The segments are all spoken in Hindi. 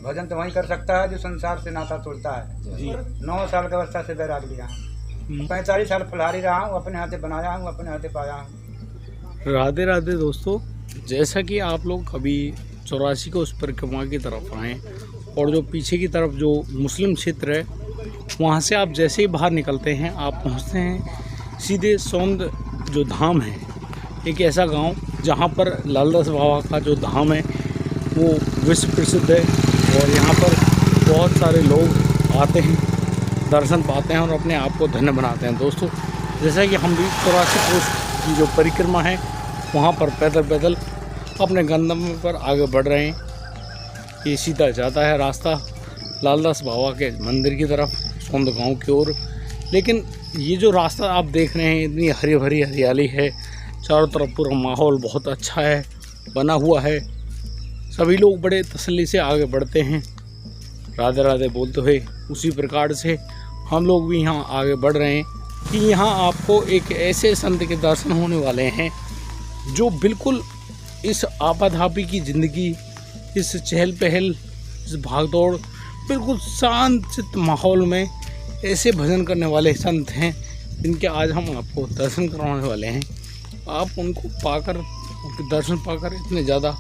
भजन तो वही कर सकता है जो संसार से नाता तोड़ता है जी। 9 साल की अवस्था से बैराग लिया हूँ, 45 साल फलाहारी रहा हूँ, अपने हाथे बनाया हूँ, अपने हाथे पाया हूँ। राधे राधे दोस्तों, जैसा कि आप लोग कभी 84 को उस परिक्रमा की तरफ आएँ और जो पीछे की तरफ जो मुस्लिम क्षेत्र है वहाँ से आप जैसे ही बाहर निकलते हैं आप पहुँचते हैं सीधे सौंद जो धाम है, एक ऐसा गांव जहाँ पर लालदास बाबा का जो धाम है वो विश्व प्रसिद्ध है और यहाँ पर बहुत सारे लोग आते हैं, दर्शन पाते हैं और अपने आप को धन्य बनाते हैं। दोस्तों जैसा कि हम भी 84 कोस की जो परिक्रमा है वहाँ पर पैदल पैदल अपने गंतव्य पर आगे बढ़ रहे हैं। ये सीधा जाता है रास्ता लालदास बाबा के मंदिर की तरफ, सौंद गाँव की ओर। लेकिन ये जो रास्ता आप देख रहे हैं, इतनी हरी भरी हरियाली है, चारों तरफ पूरा माहौल बहुत अच्छा है, बना हुआ है, सभी लोग बड़े तसल्ली से आगे बढ़ते हैं राधे राधे बोलते हुए। उसी प्रकार से हम लोग भी यहाँ आगे बढ़ रहे हैं कि यहाँ आपको एक ऐसे संत के दर्शन होने वाले हैं जो बिल्कुल इस आपाधापी की ज़िंदगी, इस चहल पहल, इस भागदौड़, बिल्कुल शांत चित्त माहौल में ऐसे भजन करने वाले संत हैं जिनके आज हम आपको दर्शन करवाने वाले हैं। आप उनको पाकर, उनके दर्शन पाकर इतने ज़्यादा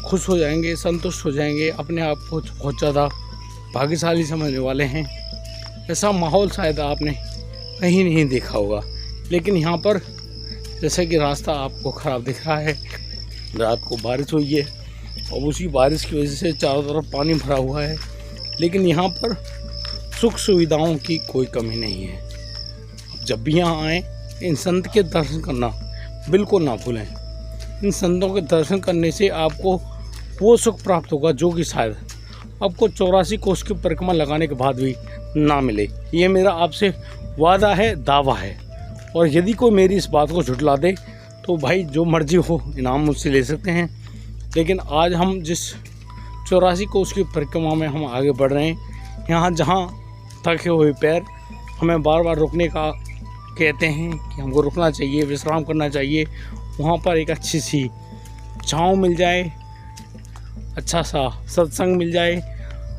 खुश हो जाएंगे, संतुष्ट हो जाएंगे, अपने आप को बहुत ज़्यादा भाग्यशाली समझने वाले हैं। ऐसा माहौल शायद आपने कहीं नहीं देखा होगा। लेकिन यहाँ पर जैसे कि रास्ता आपको ख़राब दिख रहा है, रात को बारिश हुई है और उसी बारिश की वजह से चारों तरफ पानी भरा हुआ है, लेकिन यहाँ पर सुख सुविधाओं की कोई कमी नहीं है। अब जब भी यहाँ आएँ इन संत के दर्शन करना बिल्कुल ना भूलें। इन संतों के दर्शन करने से आपको वो सुख प्राप्त होगा जो कि शायद आपको 84 कोस की परिक्रमा लगाने के बाद भी ना मिले। ये मेरा आपसे वादा है, दावा है। और यदि कोई मेरी इस बात को झुठला दे तो भाई जो मर्जी हो इनाम मुझसे ले सकते हैं। लेकिन आज हम जिस 84 कोस की परिक्रमा में हम आगे बढ़ रहे हैं, यहाँ जहाँ थके हुए पैर हमें बार बार रुकने का कहते हैं कि हमको रुकना चाहिए, विश्राम करना चाहिए, वहाँ पर एक अच्छी सी छाँव मिल जाए, अच्छा सा सत्संग मिल जाए,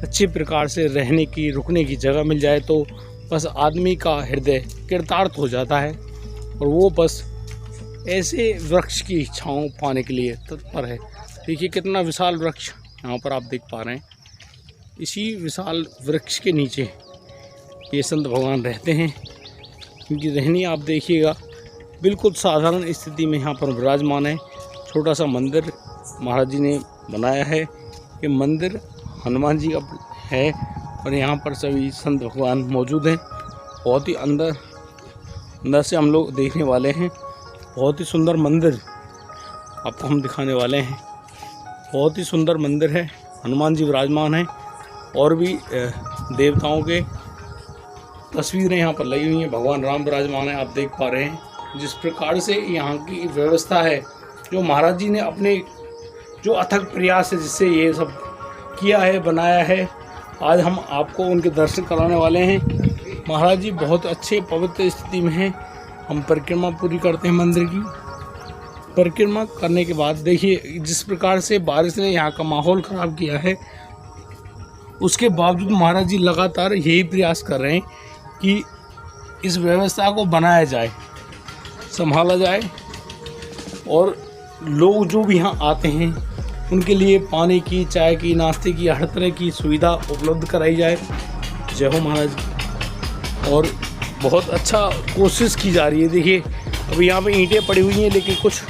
अच्छी प्रकार से रहने की, रुकने की जगह मिल जाए तो बस आदमी का हृदय कृतार्थ हो जाता है और वो बस ऐसे वृक्ष की छाँव पाने के लिए तत्पर है। देखिए कितना विशाल वृक्ष यहाँ पर आप देख पा रहे हैं। इसी विशाल वृक्ष के नीचे ये संत भगवान रहते हैं। इनकी रहनी आप देखिएगा, बिल्कुल साधारण स्थिति में यहाँ पर विराजमान है। छोटा सा मंदिर महाराज जी ने बनाया है। ये मंदिर हनुमान जी का है और यहाँ पर सभी संत भगवान मौजूद हैं। बहुत ही अंदर से हम लोग देखने वाले हैं। बहुत ही सुंदर मंदिर आपको हम दिखाने वाले हैं। बहुत ही सुंदर मंदिर है, हनुमान जी विराजमान हैं और भी देवताओं के तस्वीरें यहाँ पर लगी हुई हैं। भगवान राम विराजमान है, आप देख पा रहे हैं। जिस प्रकार से यहाँ की व्यवस्था है, जो महाराज जी ने अपने जो अथक प्रयास है जिससे ये सब किया है, बनाया है, आज हम आपको उनके दर्शन कराने वाले हैं। महाराज जी बहुत अच्छे पवित्र स्थिति में हैं। हम परिक्रमा पूरी करते हैं मंदिर की। परिक्रमा करने के बाद देखिए जिस प्रकार से बारिश ने यहाँ का माहौल ख़राब किया है, उसके बावजूद महाराज जी लगातार यही प्रयास कर रहे हैं कि इस व्यवस्था को बनाया जाए, संभाला जाए और लोग जो भी यहाँ आते हैं उनके लिए पानी की, चाय की, नाश्ते की, हर तरह की सुविधा उपलब्ध कराई जाए। जय हो महाराज। और बहुत अच्छा कोशिश की जा रही है। देखिए अभी यहाँ पे ईंटें पड़ी हुई हैं, लेकिन कुछ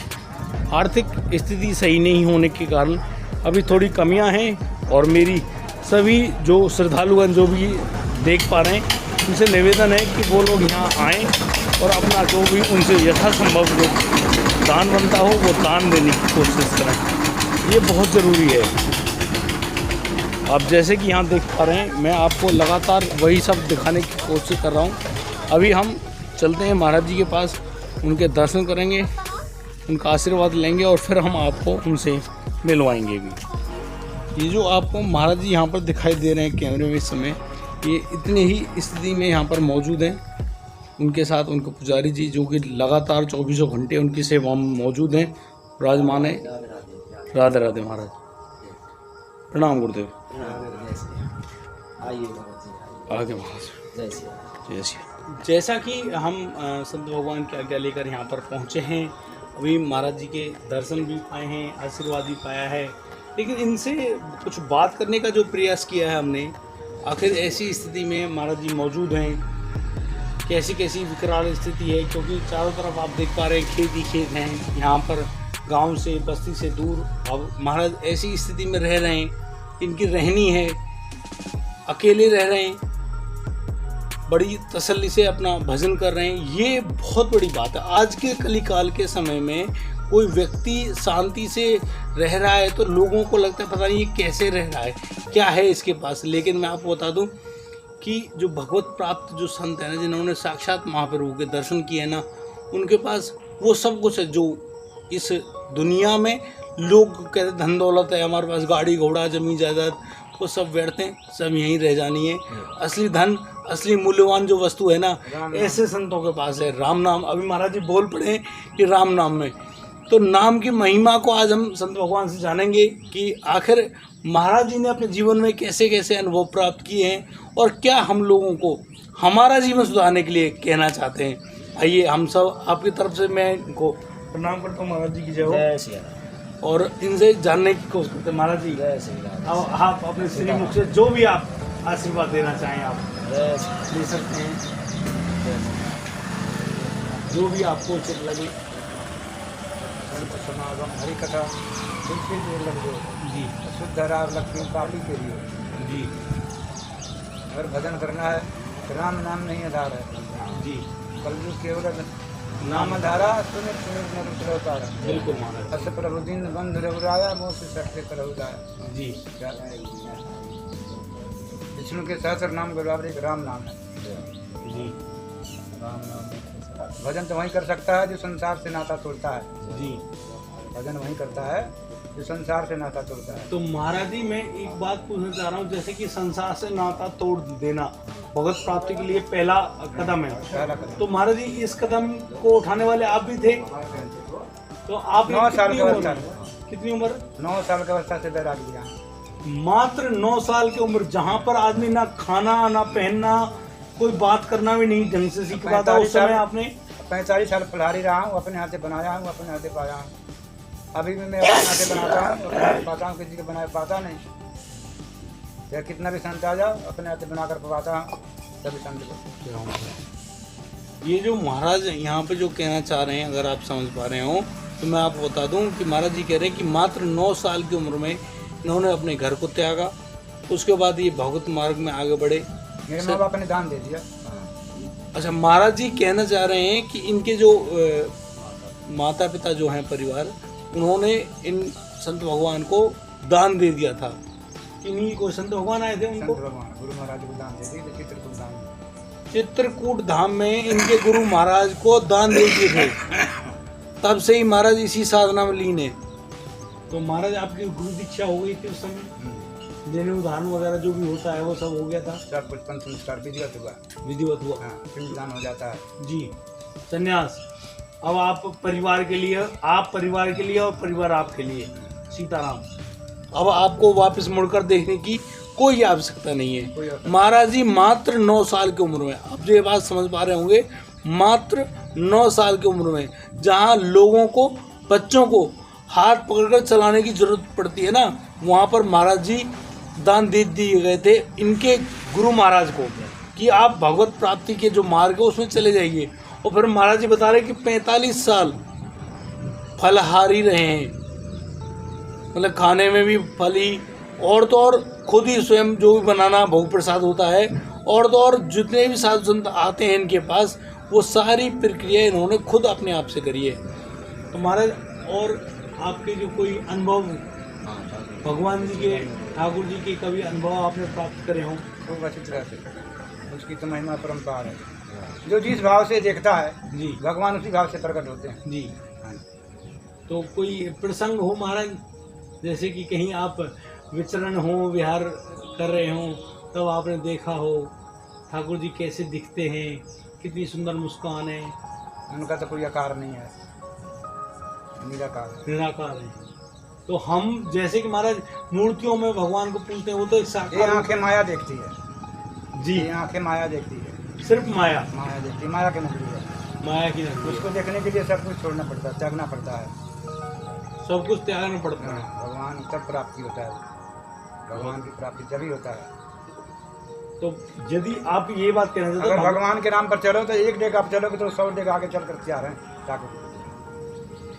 आर्थिक स्थिति सही नहीं होने के कारण अभी थोड़ी कमियां हैं और मेरी सभी जो श्रद्धालुगण जो भी देख पा रहे हैं उनसे निवेदन है कि वो लोग यहाँ आएँ और अपना जो भी उनसे यथासंभव जो दान बनता हो वो दान देने की कोशिश करें। ये बहुत ज़रूरी है। आप जैसे कि यहाँ देख पा रहे हैं, मैं आपको लगातार वही सब दिखाने की कोशिश कर रहा हूँ। अभी हम चलते हैं महाराज जी के पास, उनके दर्शन करेंगे, उनका आशीर्वाद लेंगे और फिर हम आपको उनसे मिलवाएंगे भी। ये जो आपको महाराज जी यहाँ पर दिखाई दे रहे हैं कैमरे में इस समय, ये इतने ही स्थिति में यहाँ पर मौजूद हैं। उनके साथ उनके पुजारी जी जो कि लगातार 24 घंटे उनकी सेवा में मौजूद हैं, विराजमान है। राधे राधे महाराज। प्रणाम गुरुदेव। आइए बाबा जी, आइए। आगे महाराज। जय श्री राम। जय श्री राम। जैसा कि हम संत भगवान की आज्ञा लेकर यहाँ पर पहुँचे हैं, अभी महाराज जी के दर्शन भी पाए हैं, आशीर्वाद भी पाया है, लेकिन इनसे कुछ बात करने का जो प्रयास किया है हमने, आखिर ऐसी स्थिति में महाराज जी मौजूद हैं, कैसी कैसी विकराल स्थिति है, क्योंकि चारों तरफ आप देख पा रहे हैं खेत ही खेत हैं, यहाँ पर गांव से बस्ती से दूर अब महाराज ऐसी स्थिति में रह रहे हैं, इनकी रहनी है, अकेले रह रहे हैं, बड़ी तसल्ली से अपना भजन कर रहे हैं। ये बहुत बड़ी बात है। आज के कलिकाल के समय में कोई व्यक्ति शांति से रह रहा है तो लोगों को लगता है पता नहीं ये कैसे रह रहा है, क्या है इसके पास। लेकिन मैं आपको बता दूं कि जो भगवत प्राप्त जो संत हैं ना, जिन्होंने साक्षात महाप्रभु के दर्शन किए हैं ना, उनके पास वो सब कुछ है जो इस दुनिया में लोग कहते धन दौलत है, हमारे पास गाड़ी घोड़ा जमीन जायदाद, वो सब व्यर्थ हैं, सब यहीं रह जानी है। असली धन, असली मूल्यवान जो वस्तु है ना, ऐसे संतों के पास है। राम नाम, अभी महाराज जी बोल पड़े कि राम नाम में, तो नाम की महिमा को आज हम संत भगवान से जानेंगे कि आखिर महाराज जी ने अपने जीवन में कैसे कैसे अनुभव प्राप्त किए हैं और क्या हम लोगों को हमारा जीवन सुधारने के लिए कहना चाहते हैं। आइए हम सब आपकी तरफ से मैं इनको प्रणाम करता हूँ। महाराज जी की जय हो। जय श्री राम। और इनसे जानने की कोशिश करते हैं। महाराज जी, जय श्री राम। अब आप अपने श्री मुख से जो भी आप आशीर्वाद देना चाहें आप जय श्री ले सकते हैं, राम। जो भी आपको उचित लगे। संत समागम हरि कथा बिल्कुल देर लग गए जी शुद्ध राग लक्ष्मी पाली के लिए। जी अगर भजन करना है तो राम नाम नहीं आधार है जी, कलयुग केवल नाम धारा सुनित सुनित नरुत अवतारा। बिल्कुल महाराज अस प्रभु दिन बंधु रघुराया मोह से सत्य करहु जाया। जी। विष्णु के सहस्र नाम गुरु एक राम नाम है। जी राम नाम भजन तो वही कर सकता है जो संसार से नाता तोड़ता है। जी। भजन वही करता है जो संसार से नाता तोड़ता है। तो महाराज जी मैं एक बात पूछना चाह रहा हूँ, जैसे कि संसार से नाता तोड़ देना भगवत प्राप्ति के लिए पहला कदम है, पहला कदम। तो महाराज जी इस कदम को उठाने वाले आप भी थे, तो आप 9 साल की अवस्था, कितनी उम्र? 9 साल की अवस्था से बैराग लिया। मात्र 9 साल की उम्र, जहाँ पर आदमी ना खाना ना पहनना, कोई बात करना भी नहीं ढंग से सीख पाता, उस समय आपने 45 साल फलहारी रहा हूँ, अपने हाथ से बनाया हूँ, अपने हाथ से पाया हूँ। अभी भी मैं अपने हाथ से बनाता हूँ, अपने हाथ से पाता हूँ, किसी को बनाया पाता नहीं। चाहे कितना भी संत आ जाओ, अपने हाथ से बनाकर पाता हूँ सभी संत को। ये जो महाराज यहाँ पे जो कहना चाह रहे हैं, अगर आप समझ पा रहे हो तो मैं आपको बता दूं कि महाराज जी कह रहे हैं कि मात्र 9 साल की उम्र में इन्होंने अपने घर को त्यागा, उसके बाद ये भगवत मार्ग में आगे बढ़े। मेरे माँ बाप ने दान दे दिया। अच्छा, महाराज जी कहना चाह रहे हैं कि इनके जो माता पिता जो हैं परिवार, उन्होंने इन संत भगवान को दान दे दिया था। इन्हीं को संत भगवान आए थे उनको, संत भगवान गुरु महाराज को दान दे दिए, चित्रकूट दान। चित्रकूट धाम में इनके गुरु महाराज को दान दे दिए थे। तब से ही महाराज इसी साधना में लीन है। तो महाराज आपकी गुरु दीक्षा हो गई थी उस समय, जनेऊ दान वगैरह जो भी होता है वो सब हो गया था, सब कुछ पंथ संस्कार विधिवत हुआ। विधिवत हुआ। हाँ, पिंडदान हो जाता है जी, संन्यास। अब आप परिवार के लिए, आप परिवार के लिए और परिवार आपके लिए, सीताराम। अब आपको वापस मुड़कर देखने की कोई आवश्यकता नहीं है। महाराज जी मात्र 9 साल की उम्र में, अब जो ये बात समझ पा रहे होंगे, मात्र 9 साल की उम्र में जहाँ लोगों को, बच्चों को हाथ पकड़कर चलाने की जरूरत पड़ती है ना, वहाँ पर महाराज जी दान दे दिए गए थे इनके गुरु महाराज को कि आप भगवत प्राप्ति के जो मार्ग है उसमें चले जाइए। और फिर महाराज जी बता रहे कि 45 साल फलहारी रहे हैं, मतलब खाने में भी फल ही, और तो और खुद ही स्वयं जो भी बनाना भोग प्रसाद होता है, और तो और जितने भी साधु संत आते हैं इनके पास, वो सारी प्रक्रिया इन्होंने खुद अपने आप से करी है। तो महाराज, और आपके जो कोई अनुभव भगवान जी के, ठाकुर जी के कभी अनुभव आपने प्राप्त करे हों? खूब अच्छी तरह से। उसकी तो महिमा परम्पार है। जो जिस भाव से देखता है जी, भगवान उसी भाव से प्रकट होते हैं। जी। तो कोई प्रसंग हो महाराज, जैसे कि कहीं आप विचरण हो, विहार कर रहे हो, तब आपने देखा हो ठाकुर जी कैसे दिखते हैं, कितनी सुंदर मुस्कान है। उनका तो कोई आकार नहीं है, निराकार है। निराकार है। तो हम जैसे कि महाराज मूर्तियों में भगवान को पूजते हैं, वो तो एक ये साकार आंखें माया देखती है, जी, ये आंखें माया देखती है, सिर्फ माया देखती है, माया की नगरी है। माया की नगरी है। उसको देखने के लिए सब कुछ छोड़ना पड़ता है, त्यागना पड़ता है। सब कुछ त्यागना पड़ता है। भगवान तब प्राप्ति होता है, भगवान की प्राप्ति तभी होता है। तो यदि आप ये बात कहना चाहते अगर हो भगवान के नाम पर चलो तो एक डेग आप चलोगे तो 100 डेग आगे चल कर तैयार हैं ठाकुर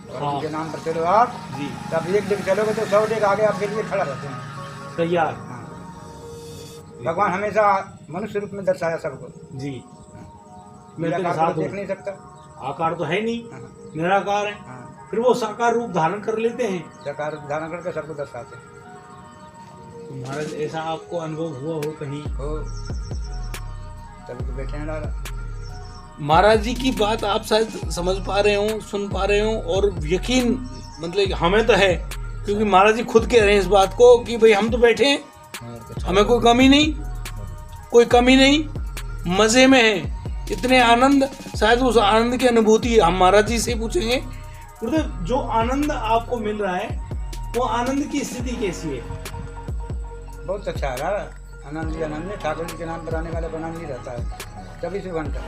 और हाँ। उनके नाम पर चलो आप, जी तब एक डेग चलोगे तो 100 डेग आगे आपके लिए खड़ा रहते हैं। तैयार। हाँ। भगवान हमेशा मनुष्य रूप में दर्शाया सबको। जी मेरा मिलते आकार साथ तो हो। देख नहीं सकता। आकार तो है नहीं, हाँ। निराकार है, हाँ। फिर वो साकार रूप धारण कर लेते हैं। साकार रूप धारण करके सबको दर्शाते हैं। तो महाराज ऐसा आपको अनुभव हुआ हो कहीं? हो तभी तो बैठे हैं लाला। महाराज जी की बात आप शायद समझ पा रहे हो, सुन पा रहे हो, और यकीन मतलब हमें तो है, क्योंकि महाराज जी खुद कह रहे हैं इस बात को कि भाई हम तो बैठे हैं, हमें कोई कमी नहीं, कोई कमी नहीं, मजे में है, इतने आनंद। शायद उस आनंद की अनुभूति हम महाराज जी से पूछेंगे, गुरुदेव जो आनंद आपको मिल रहा है वो आनंद की स्थिति कैसी है? बहुत अच्छा है लाला। आनंद ही आनंद है। ठाकुर जी के नाम पर आने वाला बना नहीं रहता है 24 घंटा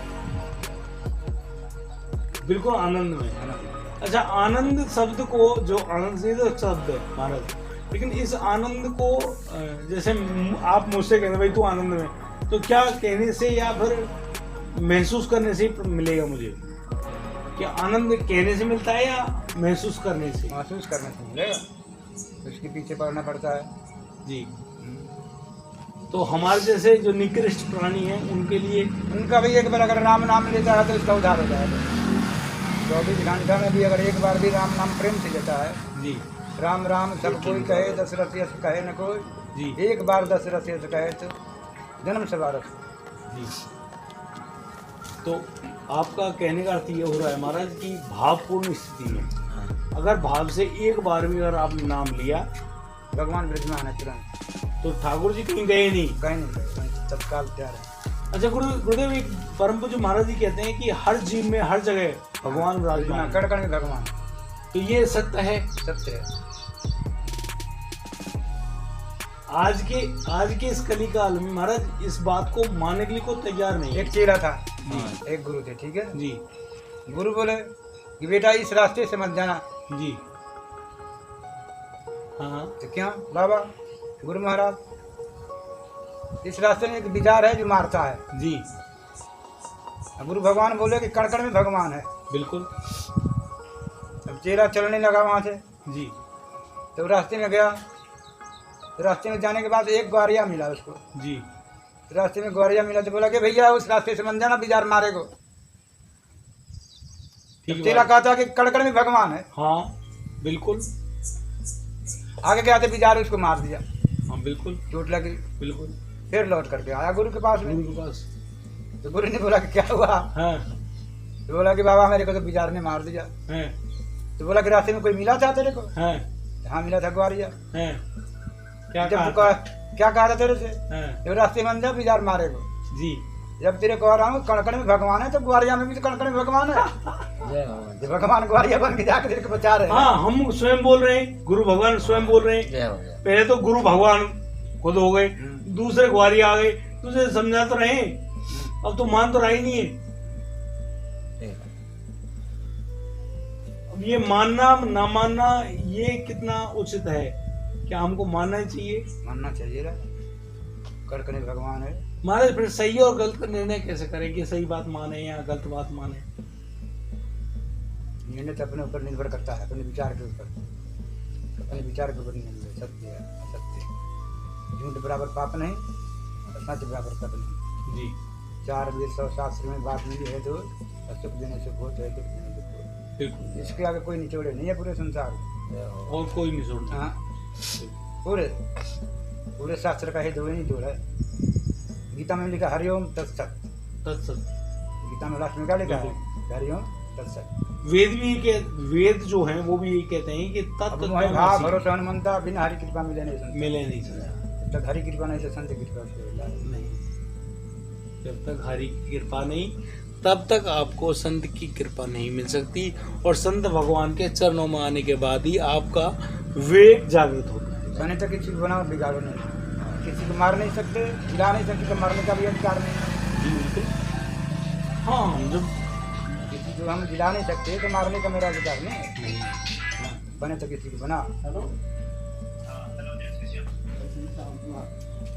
बिल्कुल आनंद में। आनंद। अच्छा, आनंद शब्द को, जो आनंद से तो शब्द है महाराज, लेकिन इस आनंद को जैसे आप मुझसे कहते भाई तू आनंद में, तो क्या कहने से या फिर महसूस करने से ही मिलेगा मुझे? क्या आनंद कहने से मिलता है या महसूस करने से? महसूस करने से मिलेगा, उसके पीछे पड़ना पड़ता है। जी। तो हमारे जैसे जो निकृष्ट प्राणी हैं उनके लिए उनका भी एक बार अगर राम नाम लेता है तो उसका उद्धार हो जाएगा। 24 घंटा में भी अगर एक बार भी राम नाम प्रेम से लेता है, जी राम राम सब कोई कहे, दशरथ यश कहे न कोई, जी एक बार दशरथ यश कहे तो जन्म से बारस। जी। तो आपका कहने का अर्थ ये हो रहा है महाराज की भावपूर्ण स्थिति में अगर भाव से एक बार भी अगर आपने नाम लिया, भगवान विराजमान है तुरंत, तो ठाकुर जी कहीं गए नहीं। कहीं नहीं गए, तत्काल तैयार है। अच्छा गुरुदेव, एक परम पूज्य महाराज जी कहते हैं कि हर जीव में हर जगह भगवान विराजमान है। कण कण में भगवान, तो ये सत्य है। सत्य है। आज के इस कलिकाल में महाराज इस बात को मानने के लिए कोई तैयार नहीं है। एक चेला था, जी एक गुरु थे, ठीक है जी गुरु बोले कि बेटा इस रास्ते से मत जाना। जी। हाँ तो क्यों बाबा? गुरु महाराज, इस रास्ते में एक विचार है जो मारता है। जी गुरु भगवान बोले कि कण कण में भगवान है। बिल्कुल। अब चेला चलने लगा वहाँ से, जी तो रास्ते में गया, तो रास्ते में जाने के बाद एक ग्वारिया मिला उसको। जी रास्ते में ग्वारिया मिला तो बोला कि भैया उस रास्ते से मत जाना, बिजार मारेगो। ठीक चेला है। कहता कि कण कण में भगवान है। हाँ बिल्कुल। आगे क्या थे, बिजार उसको मार दिया, हाँ बिल्कुल चोट लगी। बिल्कुल। फिर लौट करके आया गुरु के पास में, गुरु के पास। तो गुरु ने बोला कि क्या हुआ? हाँ तो बोला कि बाबा मेरे को तो बिजार ने मार दिया। हैं तो बोला कि रास्ते में कोई मिला था तेरे को? हैं हाँ मिला था ग्वारिया। हैं। क्या जब कहा तू क्या कहा था तेरे से? हैं। जब रास्ते में अंदर बिजार मारेगो। जी जब तेरे कह रहा हूँ कणकण में भगवान है, तो ग्वारिया में भी तो कणकण में भगवान है। जय भगवान। ये भगवान ग्वारिया बन के जाकर तेरे को बचा रहे हैं। हाँ, हम स्वयं बोल रहे हैं, गुरु भगवान स्वयं बोल रहे हैं। जय हो गया। पहले तो गुरु भगवान खुद हो गए, दूसरे ग्वारी आ गए, तुझे समझा तो रहे, अब तो मान तो रहा ही नहीं है। अब ये मानना ना मानना ये कितना उचित है? क्या हमको मानना ही चाहिए? मानना चाहिए ना, कणकण में भगवान है। महाराज फिर सही और गलत का निर्णय कैसे करें कि सही बात माने या गलत बात माने? निर्णय तो अपने ऊपर निर्भर करता है, अपने विचार के ऊपर, अपने विचार के ऊपर निर्भर। सत्य है असत्य, झूठ बराबर पाप नहीं और सच बराबर तप नहीं। जी 4 वेद 100 शास्त्र में बात मिली है, तो सुख देने सुख होते है, दुख देने दुख होते है। बिल्कुल। इसके आगे कोई निचोड़े नहीं है पूरे संसार में। जय हो। और कोई नहीं छोड़ता। हाँ, पूरे शास्त्र का हेतु नहीं जोड़ है। गीता में लिखा हरिओम तत्सत, तत्सत। गीता में लास्ट में क्या लिखा है? हरिओम तत्सत। वेद भी वेद जो हैं वो भी ये कहते हैं कि अब मोहे भाव भरोसा हनुमंता, बिना हरि कृपा मिले नहीं संत। मिले नहीं सजा जब तक हरि कृपा नहीं तो संत कृपा से होता है। नहीं, जब तक हरि की कृपा नहीं तब तक आपको संत की कृपा नहीं मिल सकती, और संत भगवान के चरणों में आने के बाद ही आपका विवेक जागृत होता है। सोने तक किसी को बनाओ बिगाड़ो नहीं, किसी को मार नहीं सकते, गिरा नहीं सकते, तो मारने का भी अधिकार नहीं है। जी बिल्कुल। हाँ, हम जब किसी को हम गिरा नहीं सकते तो मारने का मेरा अधिकार नहीं है। हाँ, बने तो किसी को बना।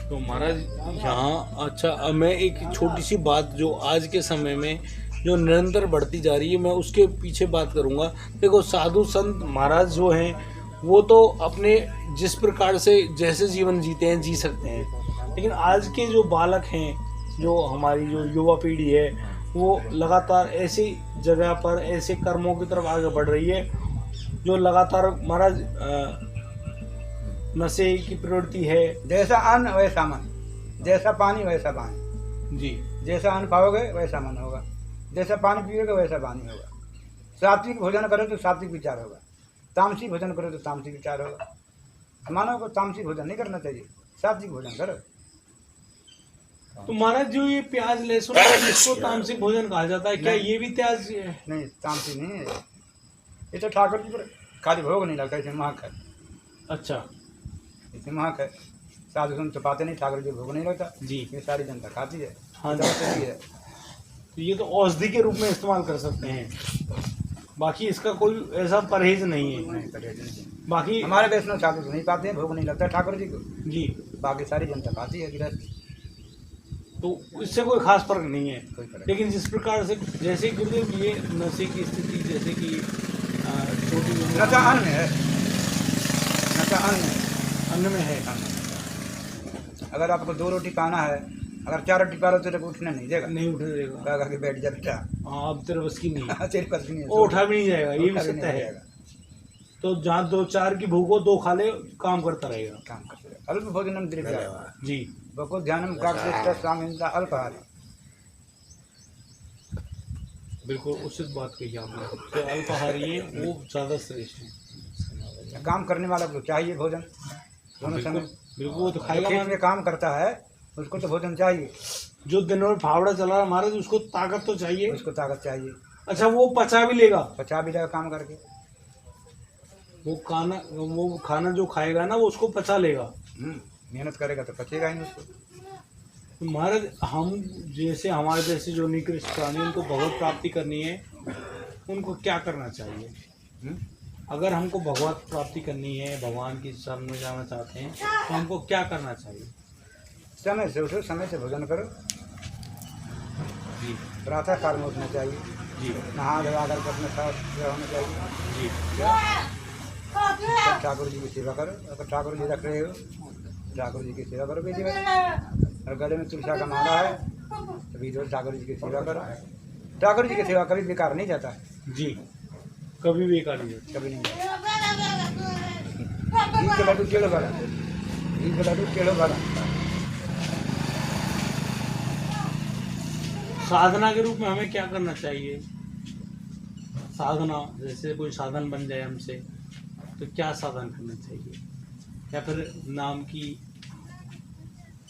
तो महाराज यहाँ अच्छा, अब मैं एक छोटी सी बात जो आज के समय में जो निरंतर बढ़ती जा रही है, मैं उसके पीछे बात करूँगा। देखो, साधु संत महाराज जो हैं वो तो अपने जिस प्रकार से जैसे जीवन जीते हैं जी सकते हैं, लेकिन आज के जो बालक हैं, जो हमारी जो युवा पीढ़ी है, वो लगातार ऐसी जगह पर ऐसे कर्मों की तरफ आगे बढ़ रही है जो लगातार महाराज नशे की प्रवृत्ति है। जैसा अन्न वैसा मन, जैसा पानी वैसा पानी। जी, जैसा अन्न खाओगे वैसा मन होगा, जैसा पानी पियोगे वैसा पानी होगा। सात्विक भोजन करो तो सात्विक विचार होगा, तामसिक भोजन करो तो तामसिक विचार होगा। मानव को तामसिक भोजन नहीं करना चाहिए, सात्विक भोजन करो। तो महाराज जो ये प्याज लहसुन इसको तामसिक भोजन कहा जाता है, क्या ये भी त्याज है? नहीं, तामसिक नहीं है ये, तो ठाकुर जी पर खाली भोग नहीं लगता, इसे महक है। अच्छा इसे महक है, साधु संत पाते नहीं, ठाकुर जी भोग नहीं लगता जी। ये सारी जनता खाती है। हाँ तो सही है। तो ये तो औषधि के रूप में इस्तेमाल कर सकते हैं, बाकी इसका कोई ऐसा परहेज नहीं है। नहीं, परहेज नहीं। बाकी हमारे वैष्णव साधु तो नहीं पाते हैं, भोग नहीं लगता ठाकुर जी को, जी, बाकी सारी जनता खाती है गिरस्त। तो इससे कोई खास फर्क नहीं है। कोई फर्क लेकिन जिस प्रकार से जैसे गुरुदेव ये नशे की स्थिति, जैसे कि छोटी उम्र नशा अन्न में है, नशा अन्न में है। अन्न में है। अगर आपको 2 रोटी खाना है, अगर 4 रोटी खा लो तो उठने नहीं देगा, नहीं उठने देगा। कहा कि बैठ जा बेटा। हाँ, अब तेरे बस की नहीं है। तेरे पास नहीं है, वो उठा भी नहीं जाएगा, ये भी उठा भी सत्य नहीं है। जाएगा। तो जहाँ 2-4 की भूख हो, 2 खा ले, काम करता रहेगा। काम करते रहे। अल्प भोजनम द्रव्य जी बको ध्यानम काक्षेष्ट स्वामिंदा अल्पहारी। बिल्कुल उचित बात कही आपने। जो अल्पाहारी है वो ज़्यादा श्रेष्ठ है। काम करने वाला को चाहिए भोजन दोनों समय। बिल्कुल, वो तो खाएगा। खेत में काम करता है उसको तो भोजन चाहिए, जो दिन भर फावड़ा चला रहा महाराज, उसको ताकत तो चाहिए। उसको ताकत चाहिए, अच्छा, वो पचा भी लेगा। पचा भी जाएगा काम करके। वो खाना जो खाएगा ना, वो उसको पचा लेगा। मेहनत करेगा तो पचेगा ही उसको। तो महाराज, हम जैसे हमारे जैसे जो निकृष्ट प्राणी, उनको भगवत प्राप्ति करनी है, उनको क्या करना चाहिए? अगर हमको भगवत प्राप्ति करनी है, भगवान की शरण में जाना चाहते हैं, तो हमको क्या करना चाहिए? समय से उठो, समय से भोजन करो। जी प्रातः काल में उठना चाहिए, जी नहा धोवा करके अपने साथ होना चाहिए। जी तब ठाकुर जी की सेवा करो। अगर ठाकुर जी रख रहे हो, ठाकुर जी की सेवा करो बेटी में। और गले में तुलसा का माला है तो भी रोज ठाकुर जी की सेवा करो। ठाकुर जी की सेवा कभी बेकार नहीं जाता है, जी, कभी भी एकाड़ी है। कभी नहीं जाता। घी के लड्डू टेढ़ो भरा, घी के लड्डू टेढ़ो भरा। साधना के रूप में हमें क्या करना चाहिए? साधना, जैसे कोई साधन बन जाए हमसे, तो क्या साधन करना चाहिए? या फिर नाम की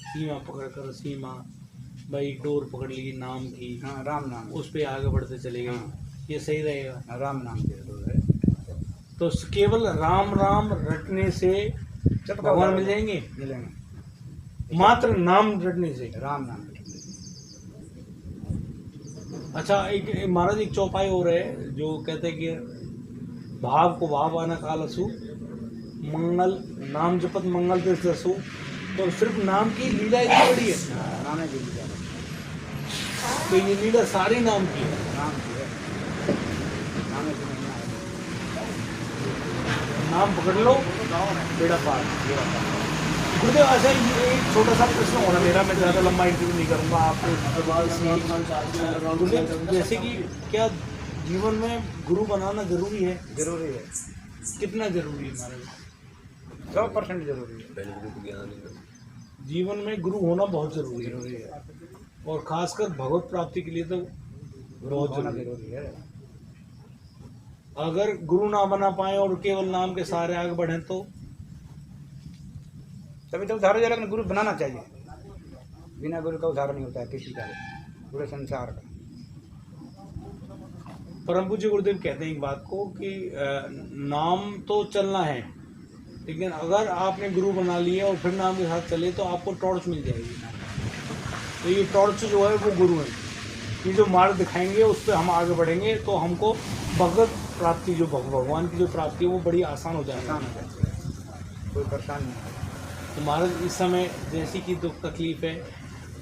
सीमा पकड़कर, सीमा भाई डोर पकड़ ली नाम की, हाँ, राम नाम, उस पे आगे बढ़ते चले गए, ये सही रहेगा? राम नाम के डोर है। तो केवल राम राम रटने से भगवान मिल जाएंगे? मिलेंगे, मात्र नाम रटने से? राम नाम के। अच्छा, एक महाराज एक चौपाई हो रहे है जो कहते हैं कि भाव को भाव आना कालसु, मंगल नाम जपत मंगल पे दसु। तो सिर्फ नाम की लीला इतनी बड़ी है? नाम है जी लीला, तो ये लीला सारी नाम की है? नाम की है, नाम है जी महिमा है। नाम पकड़ लो, बेड़ा पार। गुरुदेव, अच्छा ये एक छोटा सा प्रश्न हो रहा मेरा, मैं ज़्यादा लंबा इंटरव्यू नहीं करूँगा आपको। गुरुदेव, जैसे कि क्या जीवन में गुरु बनाना जरूरी है? जरूरी है, कितना जरूरी है हमारे? 100% जरूरी है। जीवन में गुरु होना बहुत जरूरी जरूरी है, है, और खासकर भगवत प्राप्ति के लिए तो बहुत होना जरूरी है। जरूरी है। अगर गुरु ना बना पाए और केवल नाम के सहारे आगे बढ़े तो? तभी तो उदाहरण लेकिन गुरु बनाना चाहिए। बिना गुरु का उदाहरण नहीं होता है किसी का, पूरे संसार का। परम पूज्य गुरुदेव कहते हैं एक बात को कि नाम तो चलना है, लेकिन अगर आपने गुरु बना लिया और फिर नाम के साथ चले तो आपको टॉर्च मिल जाएगी। तो ये टॉर्च जो है वो गुरु है, ये जो मार्ग दिखाएंगे उस पर हम आगे बढ़ेंगे तो हमको भगवत प्राप्ति जो भगवान की जो प्राप्ति है वो बड़ी आसान हो जाएगी, कोई परेशानी नहीं। तो महाराज इस समय जैसी कि दुख तकलीफ़ है,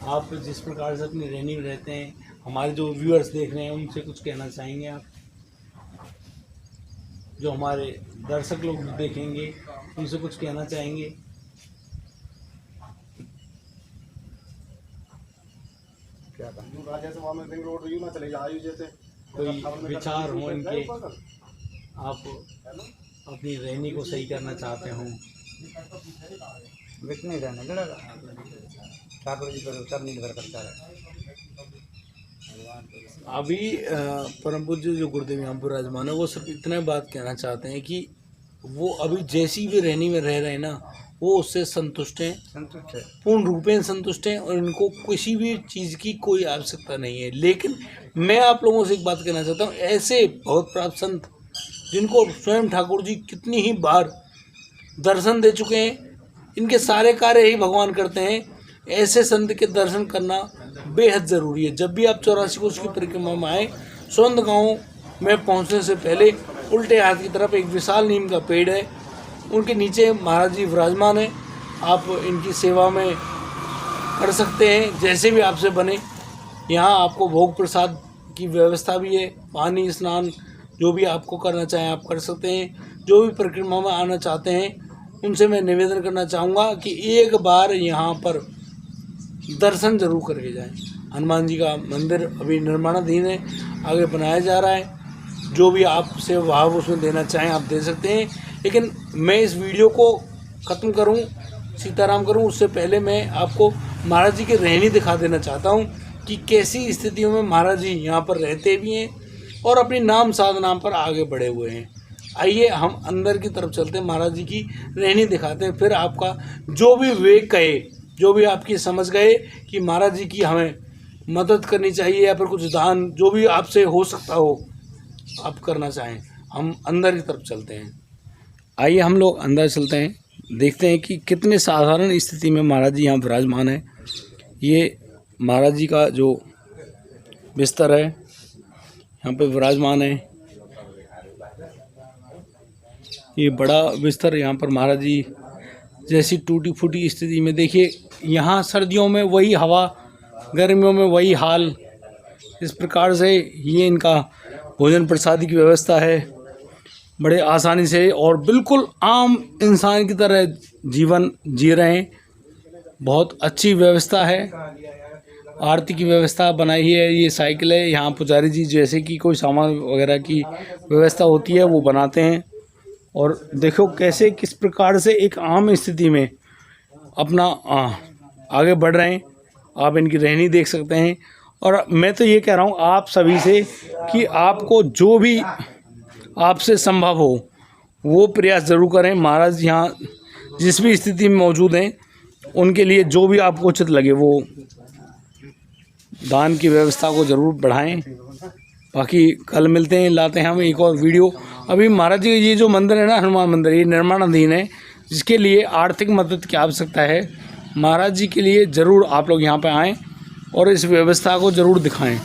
आप जिस प्रकार से अपनी रहनी में रहते हैं, हमारे जो व्यूअर्स देख रहे हैं उनसे कुछ कहना चाहेंगे आप? जो हमारे दर्शक लोग देखेंगे उनसे कुछ कहना चाहेंगे? क्या कहें? कोई विचार हो इनके, आप अपनी रहनी को सही करना चाहते हो? बिक नहीं रहने लगा, ठाकुर जी पर सब निर्भर करता है। अभी परम पूज्य जो गुरुदेव यहाँ पर विराजमान है वो सिर्फ इतना बात कहना चाहते हैं कि वो अभी जैसी भी रहनी में रह रहे हैं ना, वो उससे संतुष्ट हैं, संतुष्ट है। पूर्ण रूपेण संतुष्ट हैं और इनको किसी भी चीज़ की कोई आवश्यकता नहीं है। लेकिन मैं आप लोगों से एक बात कहना चाहता हूँ, ऐसे बहुत प्राप्त संत जिनको स्वयं ठाकुर जी कितनी ही बार दर्शन दे चुके हैं, इनके सारे कार्य ही भगवान करते हैं, ऐसे संत के दर्शन करना बेहद ज़रूरी है। जब भी आप 84 कोष की परिक्रमा में आए, सोंद गाँव में पहुँचने से पहले उल्टे हाथ की तरफ एक विशाल नीम का पेड़ है, उनके नीचे महाराज जी विराजमान है। आप इनकी सेवा में कर सकते हैं जैसे भी आपसे बने। यहाँ आपको भोग प्रसाद की व्यवस्था भी है, पानी स्नान जो भी आपको करना चाहें आप कर सकते हैं। जो भी परिक्रमा में आना चाहते हैं उनसे मैं निवेदन करना चाहूँगा कि एक बार यहाँ पर दर्शन जरूर करके जाएं। हनुमान जी का मंदिर अभी निर्माणाधीन है, आगे बनाया जा रहा है। जो भी आपसे भाव उसमें देना चाहें आप दे सकते हैं। लेकिन मैं इस वीडियो को ख़त्म करूं, सीताराम करूं, उससे पहले मैं आपको महाराज जी की रहनी दिखा देना चाहता हूं कि कैसी स्थितियों में महाराज जी यहाँ पर रहते भी हैं और अपनी नाम साधना पर आगे बढ़े हुए हैं। आइए हम अंदर की तरफ चलते हैं, महाराज जी की रहनी दिखाते हैं, फिर आपका जो भी विवेक कहे, जो भी आपकी समझ गए कि महाराज जी की हमें मदद करनी चाहिए या फिर कुछ दान जो भी आपसे हो सकता हो आप करना चाहें, हम अंदर की तरफ चलते हैं। आइए हम लोग अंदर चलते हैं, देखते हैं कि कितने साधारण स्थिति में महाराज जी यहाँ विराजमान है। ये महाराज जी का जो बिस्तर है यहाँ पे विराजमान है, ये बड़ा बिस्तर यहाँ पर महाराज जी जैसी टूटी फूटी स्थिति में, देखिए यहाँ सर्दियों में वही हवा, गर्मियों में वही हाल, इस प्रकार से ये इनका भोजन प्रसादी की व्यवस्था है। बड़े आसानी से और बिल्कुल आम इंसान की तरह जीवन जी रहे हैं। बहुत अच्छी व्यवस्था है, आरती की व्यवस्था बनाई है। ये साइकिल है, यहाँ पुजारी जी जैसे कि कोई सामान वगैरह की व्यवस्था होती है वो बनाते हैं। और देखो कैसे किस प्रकार से एक आम स्थिति में अपना आगे बढ़ रहे हैं। आप इनकी रहनी देख सकते हैं। और मैं तो ये कह रहा हूँ आप सभी से कि आपको जो भी आपसे संभव हो वो प्रयास ज़रूर करें। महाराज यहाँ जिस भी स्थिति में मौजूद हैं उनके लिए जो भी आपको उचित लगे वो दान की व्यवस्था को ज़रूर बढ़ाएं। बाकी कल मिलते हैं, लाते हैं हम एक और वीडियो। अभी महाराज जी ये जो मंदिर है ना, हनुमान मंदिर, ये निर्माणाधीन है, जिसके लिए आर्थिक मदद की आवश्यकता है। महाराज जी के लिए ज़रूर आप लोग यहाँ पे आएँ और इस व्यवस्था को ज़रूर दिखाएं,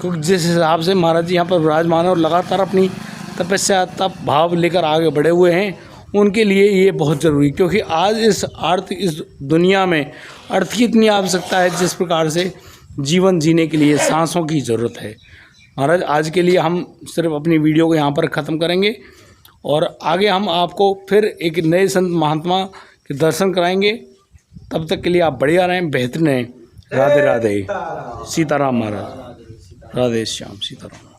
क्योंकि जिस हिसाब से महाराज जी यहाँ पर विराजमान है और लगातार अपनी तपस्या तप भाव लेकर आगे बढ़े हुए हैं, उनके लिए ये बहुत ज़रूरी, क्योंकि आज इस दुनिया में अर्थ की इतनी आवश्यकता है जिस प्रकार से जीवन जीने के लिए सांसों की ज़रूरत है। महाराज आज के लिए हम सिर्फ अपनी वीडियो को यहाँ पर ख़त्म करेंगे और आगे हम आपको फिर एक नए संत महात्मा के दर्शन कराएंगे। तब तक के लिए आप बढ़िया रहें, बेहतरीन रहें। राधे राधे, सीताराम महाराज, राधे श्याम, सीताराम।